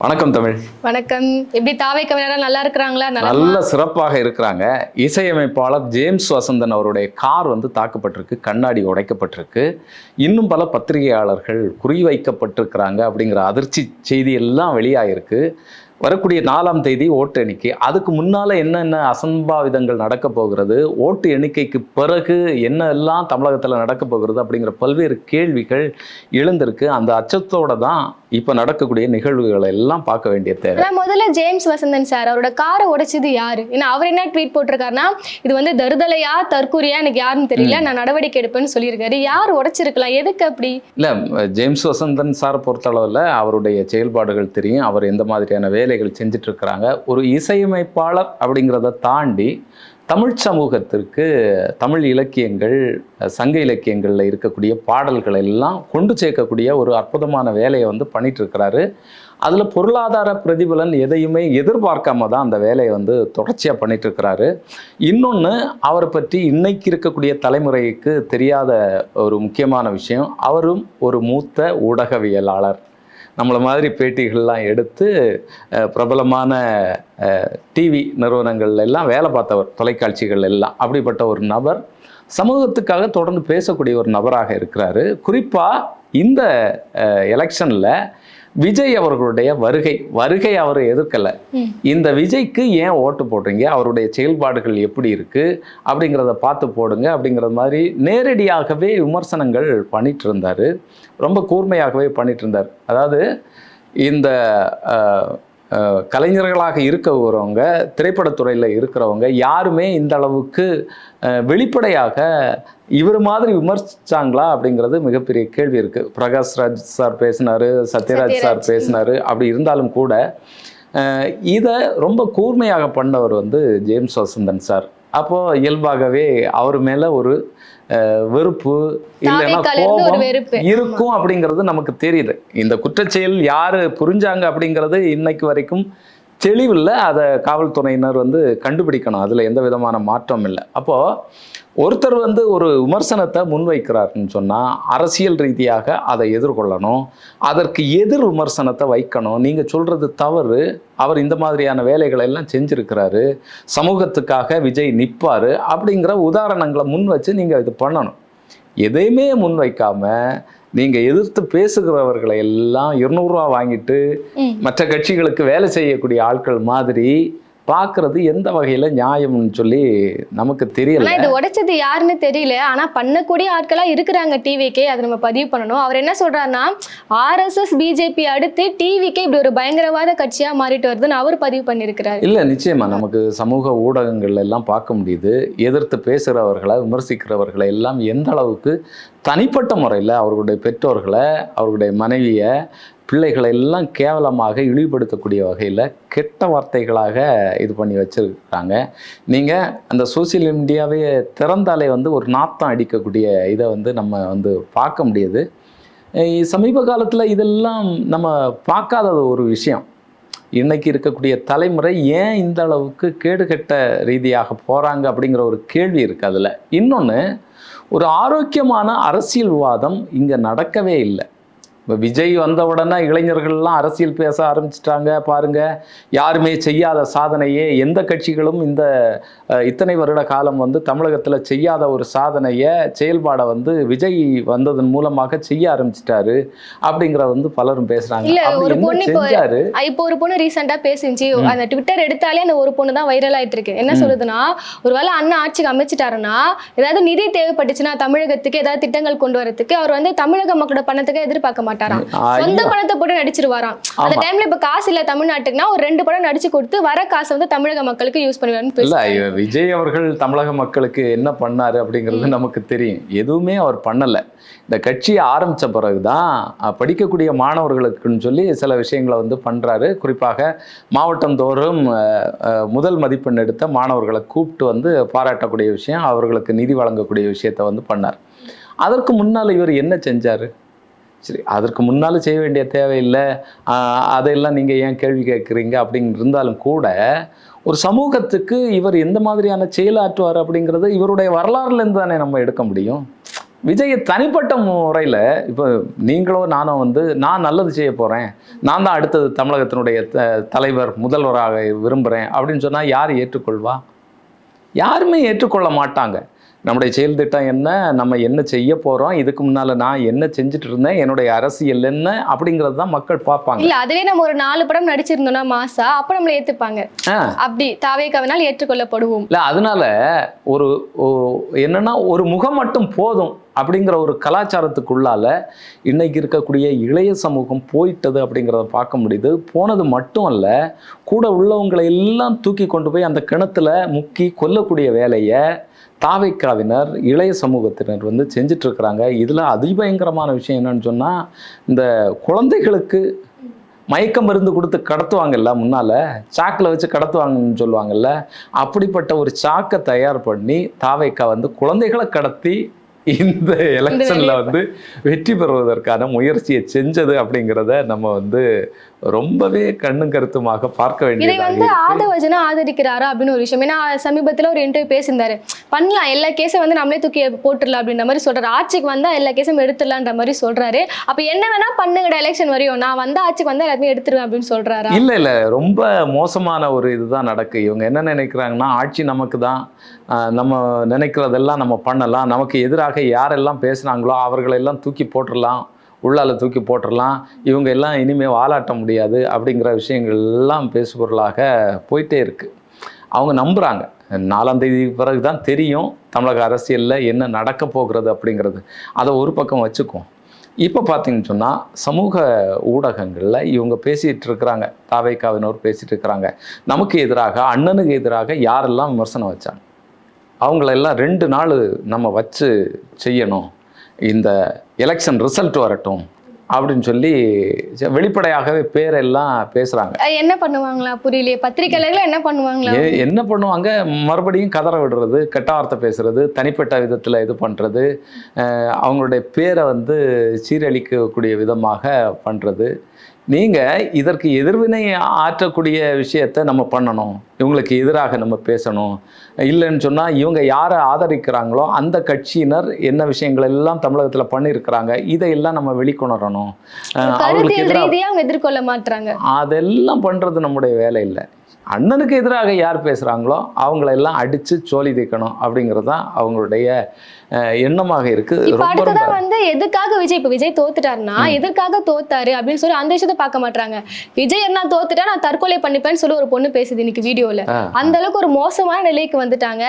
வணக்கம் தமிழ். வணக்கம். எப்படி தாவை கவிஞர்கள் நல்லா இருக்கிறாங்களா? நல்ல சிறப்பாக இருக்கிறாங்க. இசையமைப்பாளர் ஜேம்ஸ் வசந்தன் அவருடைய கார் தாக்கப்பட்டிருக்கு, கண்ணாடி உடைக்கப்பட்டிருக்கு. இன்னும் பல பத்திரிகையாளர்கள் குறிவைக்கப்பட்டிருக்கிறாங்க அப்படிங்கிற அதிர்ச்சி செய்தி எல்லாம் வெளியாயிருக்கு. வரக்கூடிய 4ஆம் தேதி ஓட்டு எண்ணிக்கை. அதுக்கு முன்னால என்னென்ன அசம்பாவிதங்கள் நடக்க போகிறது, ஓட்டு எண்ணிக்கைக்கு பிறகு என்ன எல்லாம் தமிழகத்தில் நடக்க போகிறது அப்படிங்கிற பல்வேறு கேள்விகள் எழுந்திருக்கு. அந்த அச்சத்தோட தான் இப்ப நடக்கக்கூடிய நிகழ்வுகளை எல்லாம் பார்க்க வேண்டிய தேவை. முதல்ல ஜேம்ஸ் வசந்தன் சார் அவரோட காரை உடைச்சது யாரு? ஏன்னா அவர் என்ன ட்வீட் போட்டிருக்காருன்னா, இது தருதலையா தற்கூரியா எனக்கு யாருன்னு தெரியல, நான் நடவடிக்கை எடுப்பேன்னு சொல்லியிருக்காரு. யார் உடைச்சிருக்கலாம்? எதுக்கு அப்படி? இல்ல, ஜேம்ஸ் வசந்தன் சார் பொறுத்தளவுல அவருடைய செயல்பாடுகள் தெரியும். அவர் எந்த மாதிரியான வேலைகள் செஞ்சுட்டு இருக்கிறாங்க. ஒரு இசையமைப்பாளர் அப்படிங்கிறத தாண்டி தமிழ் சமூகத்திற்கு தமிழ் இலக்கியங்கள், சங்க இலக்கியங்களில் இருக்கக்கூடிய பாடல்கள் எல்லாம் கொண்டு சேர்க்கக்கூடிய ஒரு அற்புதமான வேலையை பண்ணிட்டு இருக்கிறாரு. அதில் பொருளாதார பிரதிபலன் எதையுமே எதிர்பார்க்காம தான் அந்த வேலையை தொடர்ச்சியாக பண்ணிட்டு இருக்கிறாரு. இன்னொன்று, அவரை பற்றி இன்னைக்கு இருக்கக்கூடிய தலைமுறைக்கு தெரியாத ஒரு முக்கியமான விஷயம், அவரும் ஒரு மூத்த ஊடகவியலாளர். நம்மளை மாதிரி பேட்டிகள்லாம் எடுத்து பிரபலமான டிவி நிறுவனங்கள்ல எல்லாம் வேலை பார்த்தவர், தொலைக்காட்சிகள் எல்லாம். அப்படிப்பட்ட ஒரு நபர் சமூகத்துக்காக தொடர்ந்து பேசக்கூடிய ஒரு நபராக இருக்கிறாரு. குறிப்பாக இந்த எலெக்ஷனில் விஜய் அவர்களுடைய வருகை அவர் எதிர்க்கலை. இந்த விஜய்க்கு ஏன் ஓட்டு போடுறீங்க, அவருடைய செயல்பாடுகள் எப்படி இருக்கு அப்படிங்கிறத பார்த்து போடுங்க அப்படிங்கிறது மாதிரி நேரடியாகவே விமர்சனங்கள் பண்ணிட்டு இருந்தார். ரொம்ப கூர்மையாகவே பண்ணிட்டு இருந்தார். அதாவது இந்த கலைஞர்களாக இருக்கிறவங்க, திரைப்படத்துறையில் இருக்கிறவங்க யாருமே இந்த அளவுக்கு வெளிப்படையாக இவர் மாதிரி விமர்சிச்சாங்களா அப்படிங்கிறது மிகப்பெரிய கேள்வி இருக்கு. பிரகாஷ் ராஜ் சார் பேசினாரு, சத்யராஜ் சார் பேசினாரு. அப்படி இருந்தாலும் கூட இதை ரொம்ப கூர்மையாக பண்ணவர் ஜேம்ஸ் வசந்தன் சார். அப்போ இயல்பாகவே அவர் மேல ஒரு வெறுப்பு இல்லைன்னா கோபம் இருக்கும் அப்படிங்கிறது நமக்கு தெரியுது. இந்த குற்றச்செயல் யாரு புரிஞ்சாங்க அப்படிங்கிறது இன்னைக்கு வரைக்கும் தெளிவில்லை. அதை காவல்துறையினர் கண்டுபிடிக்கணும். அதில் எந்த விதமான மாற்றம் இல்லை. அப்போது ஒருத்தர் ஒரு விமர்சனத்தை முன்வைக்கிறாருன்னு சொன்னால் அரசியல் ரீதியாக அதை எதிர்கொள்ளணும், அதற்கு எதிர் விமர்சனத்தை வைக்கணும். நீங்கள் சொல்கிறது தவறு, அவர் இந்த மாதிரியான வேலைகளை எல்லாம் செஞ்சுருக்கிறாரு, சமூகத்துக்காக விஜய் நிற்பார் அப்படிங்கிற உதாரணங்களை முன் வச்சு நீங்கள் இது பண்ணணும். எதையுமே முன்வைக்காம நீங்கள் எதிர்த்து பேசுகிறவர்களை எல்லாம் 200 ரூபா வாங்கிட்டு மற்ற கட்சிகளுக்கு வேலை செய்யக்கூடிய ஆட்கள் மாதிரி பார்க்கறது எந்த வகையில் நியாயம்னு சொல்லி நமக்கு தெரியல. இது உடைச்சது யாருன்னு தெரியல, ஆனால் பண்ணக்கூடிய ஆட்களாக இருக்கிறாங்க டிவிக்கே. அதை நம்ம பதிவு பண்ணணும். அவர் என்ன சொல்றாருன்னா, RSS பிஜேபி அடுத்து டிவிக்கே இப்படி ஒரு பயங்கரவாத கட்சியாக மாறிட்டு வருதுன்னு அவர் பதிவு பண்ணியிருக்கிறாரு. இல்லை, நிச்சயமா நமக்கு சமூக ஊடகங்கள்ல எல்லாம் பார்க்க முடியுது. எதிர்த்து பேசுகிறவர்களை, விமர்சிக்கிறவர்களை எல்லாம் எந்த அளவுக்கு தனிப்பட்ட முறையில் அவர்களுடைய பெற்றோர்களை, அவர்களுடைய மனைவியை, பிள்ளைகளை எல்லாம் கேவலமாக இழிவுபடுத்தக்கூடிய வகையில் கெட்ட வார்த்தைகளாக இது பண்ணி வச்சுருக்காங்க. நீங்கள் அந்த சோசியல் மீடியாவே திறந்தாலே ஒரு நாத்தம் அடிக்கக்கூடிய இதை நம்ம பார்க்க முடியுது. சமீப காலத்தில் இதெல்லாம் நம்ம பார்க்காத ஒரு விஷயம். இன்னைக்கு இருக்கக்கூடிய தலைமுறை ஏன் இந்த அளவுக்கு கேடுகெட்ட ரீதியாக போகிறாங்க அப்படிங்கிற ஒரு கேள்வி இருக்குது அதில். இன்னொன்று, ஒரு ஆரோக்கியமான அரசியல் விவாதம் இங்கே நடக்கவே இல்லை. இப்போ விஜய் வந்த உடனே இளைஞர்கள்லாம் அரசியல் பேச ஆரம்பிச்சிட்டாங்க. பாருங்க, யாருமே செய்யாத சாதனையே, எந்த கட்சிகளும் இத்தனை வருட காலம் தமிழகத்தில் செய்யாத ஒரு சாதனையை, செயல்பாடை விஜய் வந்ததன் மூலமாக செய்ய ஆரம்பிச்சிட்டாரு அப்படிங்கிற பலரும் பேசுறாங்க. இப்போ ஒரு பொண்ணு ரீசெண்டா பேசிச்சு, அந்த ட்விட்டர் எடுத்தாலே அந்த ஒரு பொண்ணு தான் வைரல் ஆயிட்டு இருக்கு. என்ன சொல்லுதுன்னா, ஒருவேளை அண்ணா ஆட்சிக்கு அமைச்சிட்டாருன்னா, ஏதாவது நிதி தேவைப்பட்டுச்சுன்னா தமிழகத்துக்கு ஏதாவது திட்டங்கள் கொண்டு வரதுக்கு அவர் தமிழக மக்களோட பணத்துக்கு எதிர்பார்க்க மாட்டார். சொந்த பணத்தை போட்டு நடிச்சிருவாராம். அந்த டைம்ல இப்ப காசு இல்ல தமிழ்நாட்டுக்குன்னா ஒரு 2 படம் நடிச்சு கொடுத்து வர காசை தமிழக மக்களுக்கு யூஸ் பண்ணுவாருன்னு. விஜய் அவர்கள் தமிழக மக்களுக்கு என்ன பண்ணாரு அப்படிங்கிறது நமக்கு தெரியும். எதுவுமே அவர் பண்ணல. இந்த கட்சியை ஆரம்பிச்ச பிறகுதான் படிக்கக்கூடிய மாணவர்களுக்குன்னு சொல்லி சில விஷயங்களை பண்றாரு. குறிப்பாக மாவட்டம் தோறும் முதல் மதிப்பெண் எடுத்த மாணவர்களை கூப்பிட்டு பாராட்டக்கூடிய விஷயம், அவர்களுக்கு நிதி வழங்கக்கூடிய விஷயத்த பண்ணார். அதற்கு முன்னால் இவர் என்ன செஞ்சாரு? சரி, அதற்கு முன்னால் செய்ய வேண்டிய தேவையில்லை, அதையெல்லாம் நீங்கள் ஏன் கேள்வி கேட்குறீங்க அப்படின்னு இருந்தாலும் கூட ஒரு சமூகத்துக்கு இவர் எந்த மாதிரியான செயலாற்றுவார் அப்படிங்கிறது இவருடைய வரலாறுலேருந்து தானே நம்ம எடுக்க முடியும். விஜய் தனிப்பட்ட முறையில் இப்போ நீங்களோ நானோ வந்து நான் நல்லது செய்ய போகிறேன், நான் தான் அடுத்தது தமிழகத்தினுடைய தலைவர் முதல்வராக விரும்புகிறேன் அப்படின்னு சொன்னால் யார் ஏற்றுக்கொள்வா? யாருமே ஏற்றுக்கொள்ள மாட்டாங்க. நம்முடைய செயல் திட்டம் என்ன, நம்ம என்ன செய்ய போகிறோம், இதுக்கு முன்னால் நான் என்ன செஞ்சுட்டு இருந்தேன், என்னுடைய அரசியல் என்ன அப்படிங்கிறது தான் மக்கள் பார்ப்பாங்க. இல்ல அதுவே நம்ம ஒரு 4 படம் நடிச்சிருந்தோம்னா மாசா அப்ப நம்மள ஏத்துப்பாங்க. அப்படி தாவேக்காவினால் ஏற்றுக்கொள்ளப்படுவோம். இல்லை அதனால ஒரு என்னன்னா ஒரு முகம் மட்டும் போதும் அப்படிங்கிற ஒரு கலாச்சாரத்துக்குள்ளால இன்னைக்கு இருக்கக்கூடிய இளைய சமூகம் போயிட்டது அப்படிங்கிறத பார்க்க முடியுது. போனது மட்டும் அல்ல, கூட உள்ளவங்களை எல்லாம் தூக்கி கொண்டு போய் அந்த கிணத்துல முக்கி கொல்லக்கூடிய வேலையை தாவேக்காவினர் இளைய சமூகத்தினர் வந்து செஞ்சுட்டு இருக்கிறாங்க. இதில் அதிபயங்கரமான விஷயம் என்னன்னு சொன்னால், இந்த குழந்தைகளுக்கு மயக்க மருந்து கொடுத்து கடத்துவாங்கல்ல, முன்னால் சாக்கில் வச்சு கடத்துவாங்கன்னு சொல்லுவாங்கல்ல, அப்படிப்பட்ட ஒரு சாக்கை தயார் பண்ணி தாவேக்கா வந்து குழந்தைகளை கடத்தி இந்த எலெக்ஷன்ல வந்து வெற்றி பெறுவதற்கான முயற்சியை செஞ்சது அப்படிங்கிறத நம்ம வந்து ரொம்பவே கண்ணும் கருத்துமாக பார்க்க வேண்டியது. இதை வந்து ஆதவஜனா ஆதரிக்கிறாரா அப்படின்னு ஒரு விஷயம். ஏன்னா சமீபத்தில் ஒரு இன்டர்வியூ பேசியிருந்தாரு, பண்ணலாம் எல்லா கேஸும் வந்து நம்மளே தூக்கி போட்டுடலாம் அப்படின்ற மாதிரி சொல்றாரு. ஆட்சிக்கு வந்தா எல்லா கேஸும் எடுத்துடலான்ற மாதிரி சொல்றாரு. அப்ப என்ன வேணா பண்ணுங்கடா எலெக்ஷன் வரையும், நான் வந்து ஆட்சிக்கு வந்தா எல்லாத்தையும் எடுத்துருவேன் அப்படின்னு சொல்றாரு. இல்ல ரொம்ப மோசமான ஒரு இதுதான் நடக்கு. இவங்க என்ன நினைக்கிறாங்கன்னா, ஆட்சி நமக்கு தான், நம்ம நினைக்கிறதெல்லாம் நம்ம பண்ணலாம், நமக்கு எதிராக யாரெல்லாம் பேசுனாங்களோ அவர்களெல்லாம் தூக்கி போட்டுடலாம், உள்ளால தூக்கி போட்டுடலாம், இவங்க எல்லாம் இனிமேல் வாலாட்ட முடியாது அப்படிங்கிற விஷயங்கள் எல்லாம் பேசுபொருளாக போயிட்டே இருக்கு. அவங்க நம்புகிறாங்க. 4ஆம் தேதி பிறகு தான் தெரியும் தமிழக அரசியலில் என்ன நடக்க போகிறது அப்படிங்கிறது. அதை ஒரு பக்கம் வச்சுக்குவோம். இப்போ பார்த்தீங்கன்னு சொன்னால் சமூக ஊடகங்களில் இவங்க பேசிகிட்டு இருக்கிறாங்க, தாவேக்காவினோர் பேசிகிட்டு இருக்கிறாங்க, நமக்கு எதிராக அண்ணனுக்கு எதிராக யாரெல்லாம் விமர்சனம் வச்சாங்க அவங்களெல்லாம் 2 நாள் நம்ம வச்சு செய்யணும், இந்த எலெக்ஷன் ரிசல்ட் வரட்டும் அப்படின்னு சொல்லி வெளிப்படையாகவே பேரெல்லாம் பேசுகிறாங்க. என்ன பண்ணுவாங்களா புரியலையே, பத்திரிகையாளர்கள் என்ன பண்ணுவாங்களா? என்ன பண்ணுவாங்க, மறுபடியும் கதற விடுறது, கெட்ட வார்த்தை பேசுறது, தனிப்பட்ட விதத்தில் இது பண்ணுறது, அவங்களுடைய பேரை வந்து சீரழிக்கக்கூடிய விதமாக பண்ணுறது. நீங்கள் இதற்கு எதிர்வினை ஆற்றக்கூடிய விஷயத்தை நம்ம பண்ணணும், இவங்களுக்கு எதிராக நம்ம பேசணும். இல்லைன்னு சொன்னால் இவங்க யாரை ஆதரிக்கிறாங்களோ அந்த கட்சியினர் என்ன விஷயங்கள் எல்லாம் தமிழகத்தில் பண்ணியிருக்கிறாங்க, இதையெல்லாம் நம்ம வெளிக்கொணரணும். அவங்களுக்கு எதிராக அவங்க எதிர்கொள்ள மாட்டாங்க. அதெல்லாம் பண்ணுறது நம்முடைய வேலை இல்லை. அண்ணனுக்கு எதிராக யார் பேசுகிறாங்களோ அவங்களெல்லாம் அடித்து சோழி தைக்கணும் அப்படிங்கிறது தான் அவங்களுடைய எண்ணமாக இருக்கு. அடுத்ததான் வந்து எதுக்காக விஜய், இப்போ விஜய் தோத்துட்டாருன்னா எதற்காக தோத்தாரு அப்படின்னு சொல்லி அந்த விஷயத்த பார்க்க மாட்டாங்க. விஜய் என்ன தோத்துட்டா நான் தற்கொலை பண்ணிப்பேன்னு சொல்லி ஒரு பொண்ணு பேசுது இன்னைக்கு வீடியோல. அந்த அளவுக்கு ஒரு மோசமான நிலைக்கு வந்துட்டாங்க.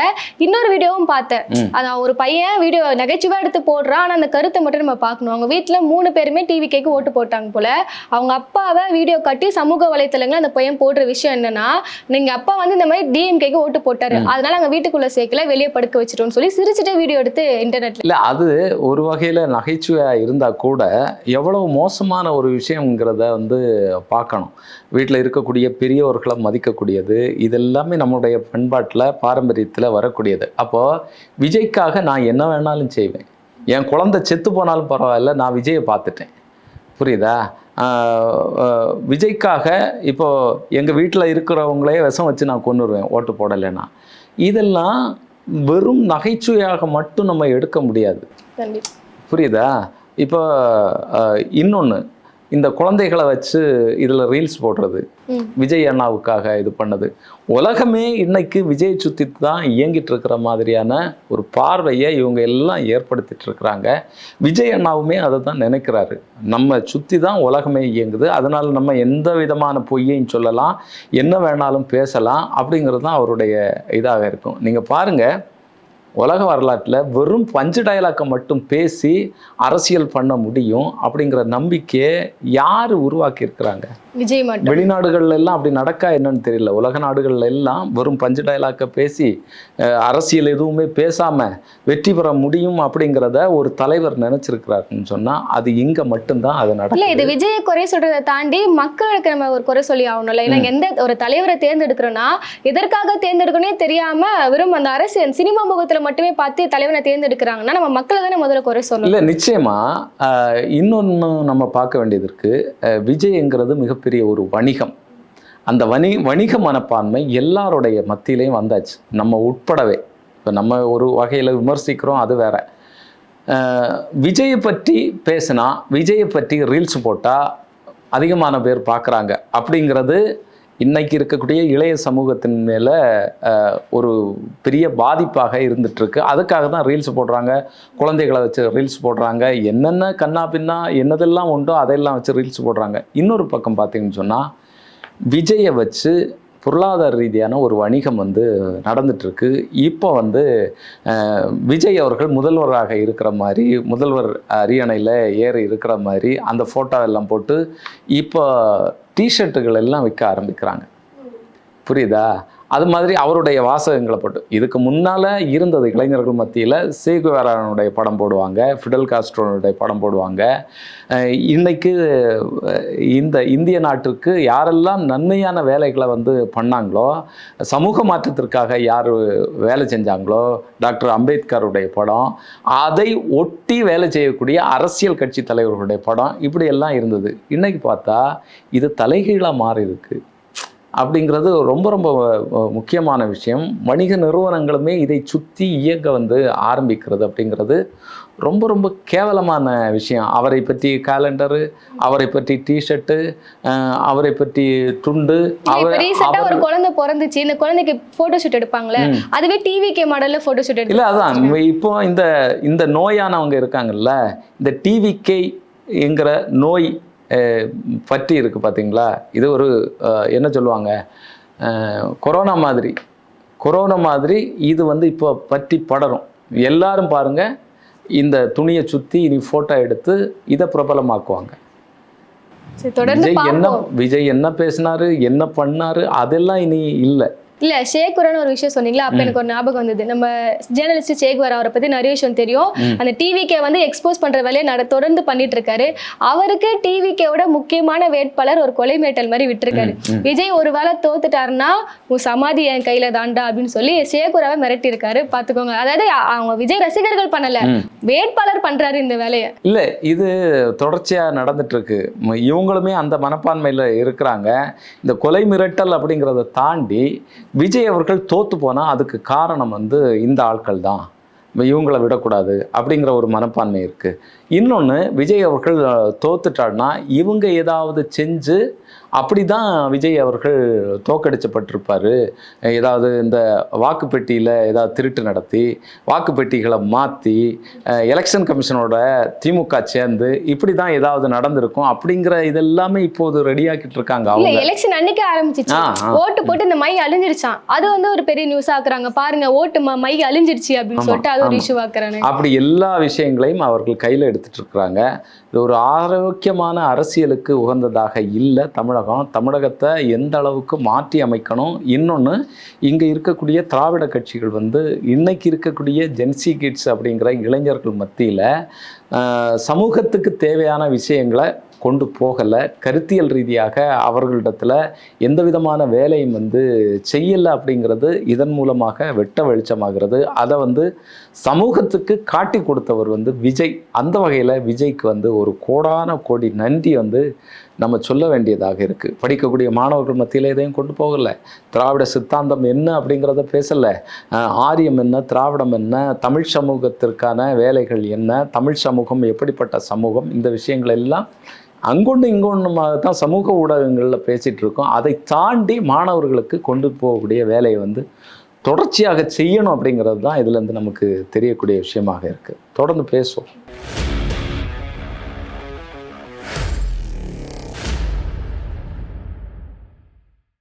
இன்னொரு வீடியோவும் பார்த்தேன், அதான் ஒரு பையன் வீடியோ நகைச்சுவா எடுத்து போடுறான், ஆனா அந்த கருத்தை மட்டும் நம்ம பார்க்கணும். அவங்க வீட்டுல 3 பேருமே டிவிக்கு ஓட்டு போட்டாங்க போல. அவங்க அப்பாவை வீடியோ கட்டி சமூக வலைத்தளங்கள் அந்த பையன் போடுற விஷயம் என்னன்னா, நீங்க அப்பா வந்து இந்த மாதிரி டிஎம்கேக்கு ஓட்டு போட்டாரு, அதனால அங்க வீட்டுக்குள்ள சேர்க்கல, வெளியே படுக்க வச்சிட்டோம்னு சொல்லி சிரிச்சுட்டே வீடியோ எடுத்து இன்டர்நெட்ல. இல்ல அது ஒரு வகையில நகைச்சுவையா இருந்தா கூட எவ்வளவு மோசமான ஒரு விஷயம்ங்கிறத வந்து பார்க்கணும். வீட்டில் இருக்கக்கூடிய பெரியவர்களை மதிக்கக்கூடியது, இதெல்லாமே நம்முடைய பண்பாட்டில் பாரம்பரியத்தில் வரக்கூடியது. அப்போ விஜய்க்காக நான் என்ன வேணாலும் செய்வேன், என் குழந்தை செத்து போனாலும் பரவாயில்ல, நான் விஜயை பார்த்துட்டேன், புரியுதா? விஜய்க்காக இப்போ எங்கள் வீட்டில் இருக்கிறவங்களே விஷம் வச்சு நான் கொன்னுருவேன் ஓட்டு போடலைன்னா. இதெல்லாம் வெறும் நகைச்சுவையாக மட்டும் நம்ம எடுக்க முடியாது, புரியுதா? இப்போ இன்னொன்று, இந்த குழந்தைகளை வச்சு இதில் ரீல்ஸ் போடுறது, விஜய் அண்ணாவுக்காக இது பண்ணது, உலகமே இன்னைக்கு விஜய் சுற்றி தான் இயங்கிட்டு இருக்கிற மாதிரியான ஒரு பார்வையை இவங்க எல்லாம் ஏற்படுத்திட்டு இருக்கிறாங்க. விஜய் அண்ணாவுமே அதை தான் நினைக்கிறாரு, நம்ம சுற்றி தான் உலகமே இயங்குது, அதனால் நம்ம எந்த விதமான பொய்யையும் சொல்லலாம், என்ன வேணாலும் பேசலாம் அப்படிங்கிறது தான் அவருடைய இதாக இருக்கும். நீங்கள் பாருங்கள், உலக வரலாற்றில் வெறும் பஞ்சு டயலாக்கை மட்டும் பேசி அரசியல் பண்ண முடியும் அப்படிங்கிற நம்பிக்கையை யார் உருவாக்கி இருக்கிறாங்க? விஜய் மட்டும். வெளிநாடுகள்ல எல்லாம் அப்படி நடக்கா என்னன்னு தெரியல. உலக நாடுகள்ல எல்லாம் வெறும் பஞ்சு டயலாக்கை பேசி அரசியல் எதுவுமே பேசாம வெற்றி பெற முடியும் அப்படிங்கிறத ஒரு தலைவர் நினைச்சிருக்கிறாருன்னு சொன்னா அது இங்க மட்டும்தான் அது நடக்கும். இது விஜய் குறை சொல்றதை தாண்டி மக்களுக்கு நம்ம ஒரு குறை சொல்லி ஆகணும்ல. ஏன்னா எந்த ஒரு தலைவரை தேர்ந்தெடுக்கிறோம்னா எதற்காக தேர்ந்தெடுக்கணும்னே தெரியாம வெறும் அந்த அரசியல் சினிமா முகத்துல மட்டுமே பார்த்து தலைவனை தேர்ந்தெடுக்கிறாங்கன்னா நம்ம மக்களை தானே முதல்ல குறை சொல்லணும். இல்ல நிச்சயமா இன்னொன்னு நம்ம பார்க்க வேண்டியது இருக்கு. விஜய்ங்கிறது மிகப்பெரிய ஒரு வணிகம். அந்த வணிக மனப்பான்மை எல்லாருடைய மத்தியிலையும் வந்தாச்சு, நம்ம உட்படவே. இப்போ நம்ம ஒரு வகையில் விமர்சிக்கிறோம், அது வேற. விஜயை பற்றி பேசினா, விஜயை பற்றி ரீல்ஸ் போட்டால் அதிகமான பேர் பார்க்குறாங்க அப்படிங்கிறது இன்னைக்கு இருக்கக்கூடிய இளைய சமூகத்தின் மேலே ஒரு பெரிய பாதிப்பாக இருந்துகிட்ருக்கு. அதுக்காக தான் ரீல்ஸ் போடுறாங்க, குழந்தைகளை வச்சு ரீல்ஸ் போடுறாங்க, என்னென்ன கண்ணா பின்னா என்னதெல்லாம் உண்டோ அதையெல்லாம் வச்சு ரீல்ஸ் போடுறாங்க. இன்னொரு பக்கம் பார்த்தீங்கன்னு சொன்னால் விஜயை வச்சு பொருளாதார ரீதியான ஒரு வணிகம் வந்து நடந்துட்டுருக்கு. இப்போ வந்து விஜய் அவர்கள் முதல்வராக இருக்கிற மாதிரி, முதல்வர் அரியணையில் ஏறி இருக்கிற மாதிரி அந்த ஃபோட்டோ எல்லாம் போட்டு இப்போ டிஷர்ட்டுகள் எல்லாம் விற்க ஆரம்பிக்கிறாங்க. புரியுதா? அது மாதிரி அவருடைய வாசகங்களை போட்டு, இதுக்கு முன்னால் இருந்தது இளைஞர்கள் மத்தியில் சேகுவேரானுடைய படம் போடுவாங்க, ஃபிடல் காஸ்ட்ரோனுடைய படம் போடுவாங்க. இன்னைக்கு இந்த இந்திய நாட்டிற்கு யாரெல்லாம் நன்மையான வேலைகளை வந்து பண்ணாங்களோ, சமூக மாற்றத்திற்காக யார் வேலை செஞ்சாங்களோ, டாக்டர் அம்பேத்கருடைய படம், அதை ஒட்டி வேலை செய்யக்கூடிய அரசியல் கட்சி தலைவர்களுடைய படம், இப்படியெல்லாம் இருந்தது. இன்னைக்கு பார்த்தா இது தலைகீழாக மாறி இருக்கு அப்படிங்கிறது ரொம்ப ரொம்ப முக்கியமான விஷயம். வணிக நிறுவனங்களுமே இதை சுற்றி இயக்க வந்து ஆரம்பிக்கிறது அப்படிங்கிறது ரொம்ப ரொம்ப கேவலமான விஷயம். அவரை பற்றி காலண்டரு, அவரை பற்றி டிஷர்ட்டு, அவரை பற்றி துண்டு. ஒரு குழந்தை பிறந்துச்சு, இந்த குழந்தைக்கு போட்டோ ஷூட் எடுப்பாங்களே, அதுவே டிவிகே மாடல்ல போட்டோ ஷூட் எடுத்து. இல்லை, அதான் இப்போ இந்த நோயானவங்க இருக்காங்கல்ல, இந்த டிவிகே என்கிற நோய் பற்றி இருக்குது பார்த்தீங்களா? இது ஒரு என்ன சொல்லுவாங்க, கொரோனா மாதிரி இது வந்து இப்போ பற்றி படரும். எல்லாரும் பாருங்கள், இந்த துணியை சுற்றி இனி ஃபோட்டோ எடுத்து இதை பிரபலமாக்குவாங்க. விஜய் என்ன பேசினாரு, என்ன பண்ணாரு, அதெல்லாம் இனி இல்லை. இல்ல சேகுவரான்னு ஒரு விஷயம் சொன்னீங்களா, அப்ப எனக்கு ஒரு ஞாபகம் வந்தது. நம்ம ஜேர்னலிஸ்ட் சேகுவரா, அவரை பத்தி நிறைய விஷயம் தெரியும். அந்த டிவிகே வந்து எக்ஸ்போஸ் பண்ற வேலையை தொடர்ந்து பண்ணிட்டு இருக்காரு. அவருக்கு டிவிகேவோட முக்கியமான வேட்பாளர் ஒரு கொலை மிரட்டல் மாதிரி விட்டுருக்காரு. விஜய் ஒரு வேளை தோத்துட்டாருன்னா உன் சமாதி என் கையில தாண்டா அப்படின்னு சொல்லி சேகுவராவை மிரட்டி இருக்காரு. பாத்துக்கோங்க. அதாவது அவங்க விஜய் ரசிகர்கள் பண்ணல, வேட்பாளர் பண்றாரு இந்த வேலையை. இல்ல, இது தொடர்ச்சியா நடந்துட்டு இருக்கு. இவங்களுமே அந்த மனப்பான்மையில இருக்கிறாங்க. இந்த கொலை மிரட்டல் அப்படிங்கிறத தாண்டி விஜய் அவர்கள் தோத்து போனால் அதுக்கு காரணம் வந்து இந்த ஆட்கள் தான், இவங்களை விடக்கூடாது அப்படிங்கிற ஒரு மனப்பான்மை இருக்குது. இன்னொன்று, விஜய் அவர்கள் தோத்துட்டாருன்னா இவங்க ஏதாவது செஞ்சு அப்படி தான் விஜய் அவர்கள் தோக்கடிச்சப்பட்டிருப்பார். ஏதாவது இந்த வாக்குப்பெட்டியில் ஏதாவது திருட்டு நடத்தி, வாக்குப்பெட்டிகளை மாற்றி, எலெக்ஷன் கமிஷனோட திமுக சேர்ந்து இப்படி தான் ஏதாவது நடந்திருக்கும் அப்படிங்கிற இதெல்லாமே இப்போது ரெடியாக்கிட்டு இருக்காங்க. அவங்க எலெக்ஷன் அன்னைக்கு ஆரம்பிச்சிச்சு, ஓட்டு போட்டு இந்த மை அழிஞ்சிருச்சான், அது வந்து ஒரு பெரிய நியூஸ் ஆக்குறாங்க. பாருங்க, ஓட்டு மை அழிஞ்சிருச்சு அப்படின்னு சொல்லிட்டு அது ஒரு இஷ்யூ ஆக்குறாங்க. அப்படி எல்லா விஷயங்களையும் அவர்கள் கையில் எடுத்துட்டு இருக்கிறாங்க. இது ஒரு ஆரோக்கியமான அரசியலுக்கு உகந்ததாக இல்லை. தமிழகத்தை எந்த அளவுக்கு மாற்றி அமைக்கணும். இன்னொன்று, இங்கே இருக்கக்கூடிய திராவிட கட்சிகள் வந்து இன்னைக்கு இருக்கக்கூடிய ஜென்சி கிட்ஸ் அப்படிங்கிற இளைஞர்கள் மத்தியில் சமூகத்துக்கு தேவையான விஷயங்களை கொண்டு போகலை. கருத்தியல் ரீதியாக அவர்களிடத்தில் எந்த விதமான வேலையும் வந்து செய்யலை அப்படிங்கிறது இதன் மூலமாக வெட்ட வெளிச்சமாகிறது. அதை வந்து சமூகத்துக்கு காட்டி கொடுத்தவர் வந்து விஜய். அந்த வகையில் விஜய்க்கு வந்து ஒரு கோடான கோடி நன்றி வந்து நம்ம சொல்ல வேண்டியதாக இருக்குது. படிக்கக்கூடிய மாணவர்கள் மத்தியில் எதையும் கொண்டு போகலை. திராவிட சித்தாந்தம் என்ன அப்படிங்கிறத பேசலை. ஆரியம் என்ன, திராவிடம் என்ன, தமிழ் சமூகத்திற்கான வேலைகள் என்ன, தமிழ் சமூகம் எப்படிப்பட்ட சமூகம், இந்த விஷயங்கள் எல்லாம் அங்கொன்று இங்கொன்றுமாக தான் சமூக ஊடகங்களில் பேசிகிட்டு இருக்கோம். அதை தாண்டி மாணவர்களுக்கு கொண்டு போகக்கூடிய வேலையை வந்து தொடர்ச்சியாக செய்யணும் அப்படிங்கிறது தான் இதுலேருந்து நமக்கு தெரியக்கூடிய விஷயமாக இருக்குது. தொடர்ந்து பேசுவோம்.